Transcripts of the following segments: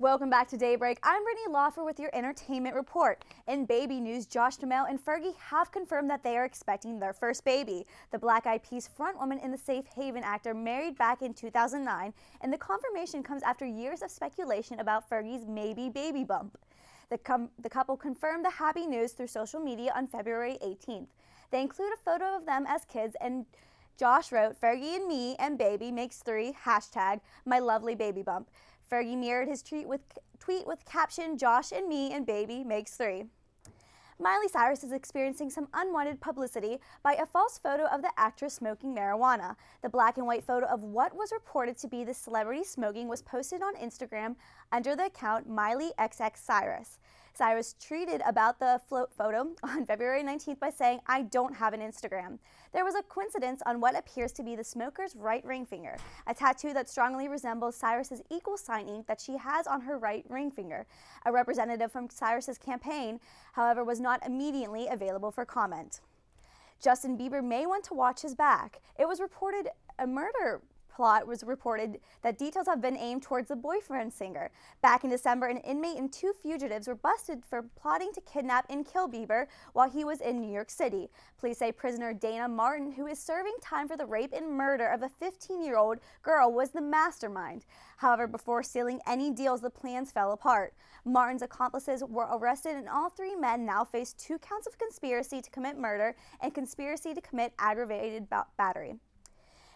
Welcome back to Daybreak. I'm Brittany Lauffer with your entertainment report. In baby news, Josh Duhamel and Fergie have confirmed that they are expecting their first baby. The Black Eyed Peas frontwoman and the Safe Haven actor married back in 2009, and the confirmation comes after years of speculation about Fergie's maybe baby bump. The couple confirmed the happy news through social media on February 18th. They include a photo of them as kids, and Josh wrote, "Fergie and me and baby makes 3, hashtag my lovely baby bump." Fergie mirrored his tweet with caption, "Josh and me and baby makes 3. Miley Cyrus is experiencing some unwanted publicity by a false photo of the actress smoking marijuana. The black and white photo of what was reported to be the celebrity smoking was posted on Instagram under the account MileyXX Cyrus. Cyrus tweeted about the photo on February 19th by saying, "I don't have an Instagram." There was a coincidence on what appears to be the smoker's right ring finger, a tattoo that strongly resembles Cyrus's equal sign ink that she has on her right ring finger. A representative from Cyrus's campaign, however, was not immediately available for comment. Justin Bieber may want to watch his back. It was reported a murder plot was reported that details have been aimed towards the boyfriend singer. Back in December, an inmate and 2 fugitives were busted for plotting to kidnap and kill Bieber while he was in New York City. Police say prisoner Dana Martin, who is serving time for the rape and murder of a 15-year-old girl, was the mastermind. However, before sealing any deals, the plans fell apart. Martin's accomplices were arrested, and all 3 men now face 2 counts of conspiracy to commit murder and conspiracy to commit aggravated battery.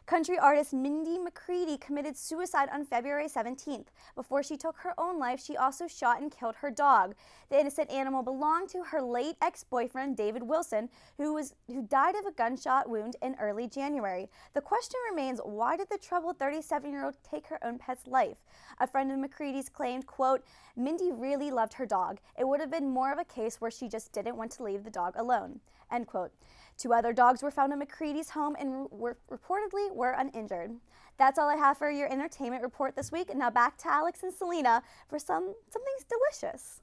Country artist Mindy McCready committed suicide on February 17th. Before she took her own life, she also shot and killed her dog. The innocent animal belonged to her late ex-boyfriend, David Wilson, who died of a gunshot wound in early January. The question remains, why did the troubled 37-year-old take her own pet's life? A friend of McCready's claimed, quote, "Mindy really loved her dog. It would have been more of a case where she just didn't want to leave the dog alone," end quote. 2 other dogs were found in McCready's home and reportedly were uninjured. That's all I have for your entertainment report this week. Now back to Alex and Celina for something delicious.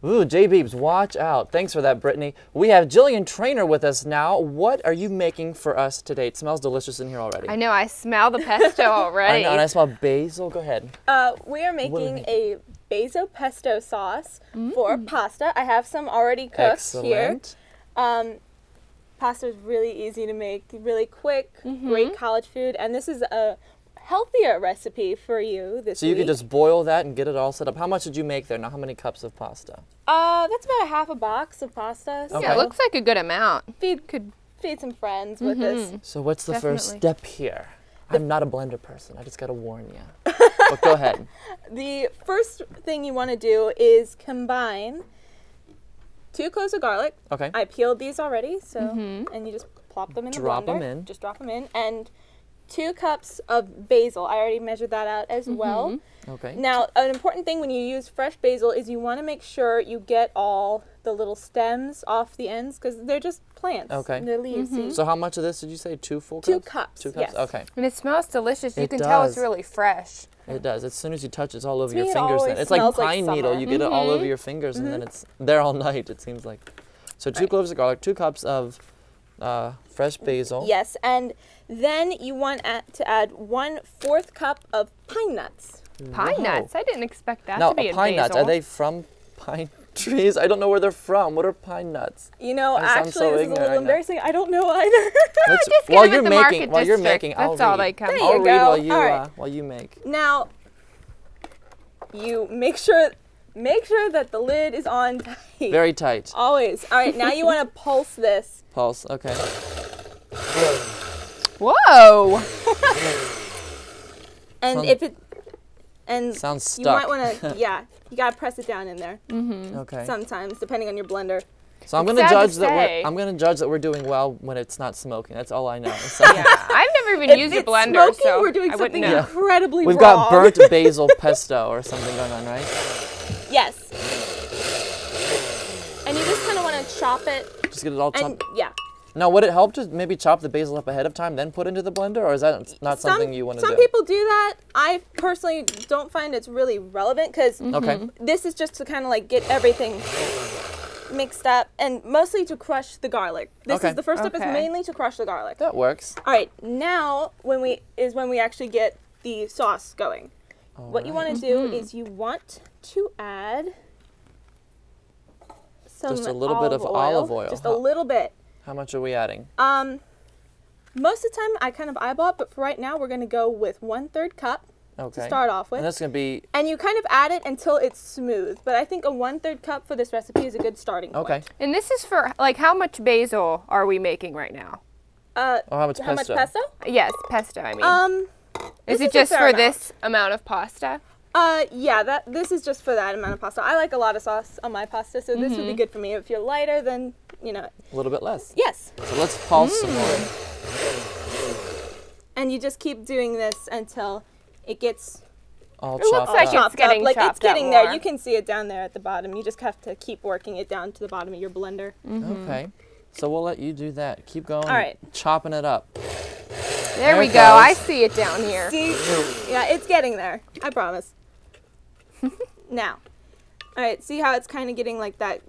Ooh, J-Beebs, watch out. Thanks for that, Brittany. We have Jillian Traynor with us now. What are you making for us today? It smells delicious in here already. I know, I smell the pesto already. I know, and I smell basil. Go ahead. We are making a basil pesto sauce for pasta. I have some already cooked here. Pasta is really easy to make, really quick, great college food, and this is a healthier recipe for you this week. So you can just boil that and get it all set up. How much did you make there? Now, how many cups of pasta? That's about a ½ box of pasta. Okay. Yeah, it looks like a good amount. Could feed some friends with this. So what's the first step here? I'm not a blender person. I just got to warn you. But go ahead. The first thing you want to do is combine 2 cloves of garlic. Okay. I peeled these already, so and you just plop them in the blender. Drop them in. Just drop them in, and 2 cups of basil. I already measured that out as well. Okay. Now, an important thing when you use fresh basil is you want to make sure you get all the little stems off the ends because they're just plants. Okay. They're leaves. See? So how much of this did you say? 2 full cups? 2 cups. 2 cups. Yes. Okay. And it smells delicious. You It can tell it's does. really fresh. It does. As soon as you touch it, it's all over To me, your it fingers. always Then. It's like smells like pine needle. summer. You get it all over your fingers, and then it's there all night, it seems like. So 2 cloves of garlic, 2 cups of fresh basil. Yes, and then you want to add 1/4 cup of pine nuts. Pine nuts? I didn't expect that Now, to be in pine nuts, basil. are they from pine trees? I don't know where they're from. What are pine nuts? You know, I sound actually, so this is a ignorant little right now. embarrassing. I don't know either. Just get while them you're at the making, market while you're district. making, I'll That's all read. they come. There I'll you read go. while you All right. while you make. Now, you make sure that the lid is on tight. Very tight. Always. All right, now you want to pulse this. Pulse. Okay. Whoa! And Sounds you stuck. might want to, yeah, you got to press it down in there. Okay. Sometimes, depending on your blender. So I'm gonna sad to judge that say. I'm gonna judge that we're doing well when it's not smoking. That's all I know. So Yeah, I've never even used a it's blender, smoking, so we're doing I wouldn't something know. incredibly we've wrong. got burnt basil pesto or something going on, right? Yes. And you just kind of want to chop it. Just get it all And chopped. yeah. Now, would it help to maybe chop the basil up ahead of time, then put into the blender, or is that not something you want to do? Some people do that. I personally don't find it's really relevant because Okay. this is just to kind of like get everything mixed up and mostly to crush the garlic. This Okay. is the first step is Okay. mainly to crush the garlic. That works. All right, now when we actually get the sauce going. what you want to do is you want to add some just a little bit of olive oil. Just a little bit. How much are we adding? Most of the time I kind of eyeball it, but for right now we're going to go with 1/3 cup to start off with. And that's going to be... And you kind of add it until it's smooth, but I think a 1/3 cup for this recipe is a good starting point. Okay. And this is for, like, how much basil are we making right now? How much pesto? Yes, pesto, I mean. Is it just for this amount of pasta? Yeah, this is just for that amount of pasta. I like a lot of sauce on my pasta, so this would be good for me. If you're lighter, then, you know. A little bit less. Yes. So let's pulse some more. And you just keep doing this until it gets all It looks like it's getting like chopped it's getting up there. more. You can see it down there at the bottom. You just have to keep working it down to the bottom of your blender. Okay. So we'll let you do that. Keep going. All right. Chopping it up. There we it go. goes. I see it down here. See? Yeah, it's getting there. I promise. Now. All right, see how it's kind of getting like that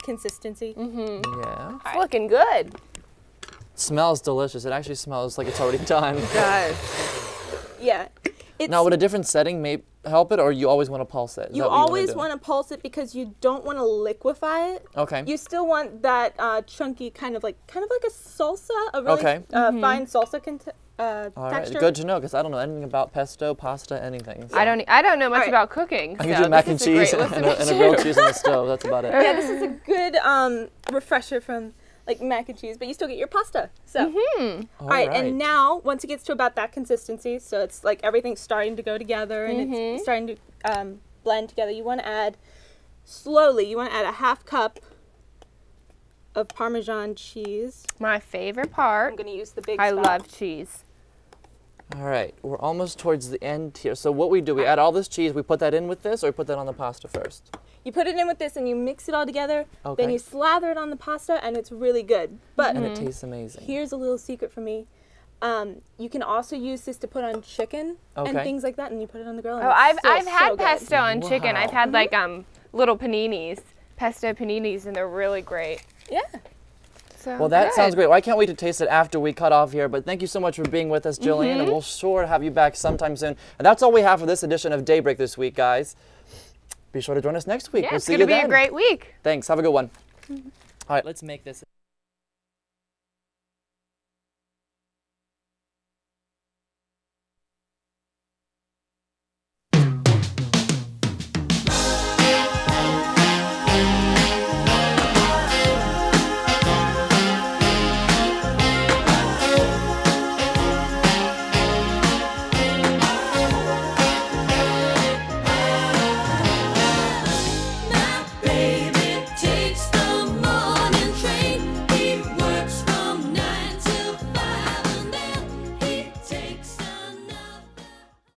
consistency? Yeah. It's looking good. Smells delicious. It actually smells like it's already done. It does. Yeah. It's, Now, would a different setting may help it, or you always want to pulse it? Is you that what you always do? want to pulse it because you don't want to liquefy it. Okay. You still want that chunky kind of like a salsa, a really Okay. fine salsa All right. texture. Good to know, because I don't know anything about pesto, pasta, anything. So. I don't know much Alright. about cooking. I can so do mac this and is a great cheese and list to a make grilled sure. cheese on the stove. That's about it. Yeah, this is a good refresher from like mac and cheese, but you still get your pasta. So, all right, and now once it gets to about that consistency, so it's like everything's starting to go together and it's starting to blend together. You want to add slowly. You want to add a 1/2 cup of Parmesan cheese. My favorite part. I'm going to use the big. I spot. love cheese. All right, we're almost towards the end here. So what we do, we add all this cheese, we put that in with this, or we put that on the pasta first? You put it in with this and you mix it all together. Okay. Then you slather it on the pasta and it's really good. But And it tastes amazing. here's a little secret for me. You can also use this to put on chicken and Okay. things like that, and you put it on the grill. And Oh, it's I've still had so good. pesto on chicken. I've Wow. had like little paninis, pesto paninis, and they're really great. Yeah. So Well, that good. sounds great. Well, I can't wait to taste it after we cut off here, but thank you so much for being with us, Jillian, and we'll sure have you back sometime soon. And that's all we have for this edition of Daybreak this week, guys. Be sure to join us next week. Yeah, We'll it's see gonna you be then. a great week. Thanks. Have a good one. All right, let's make this.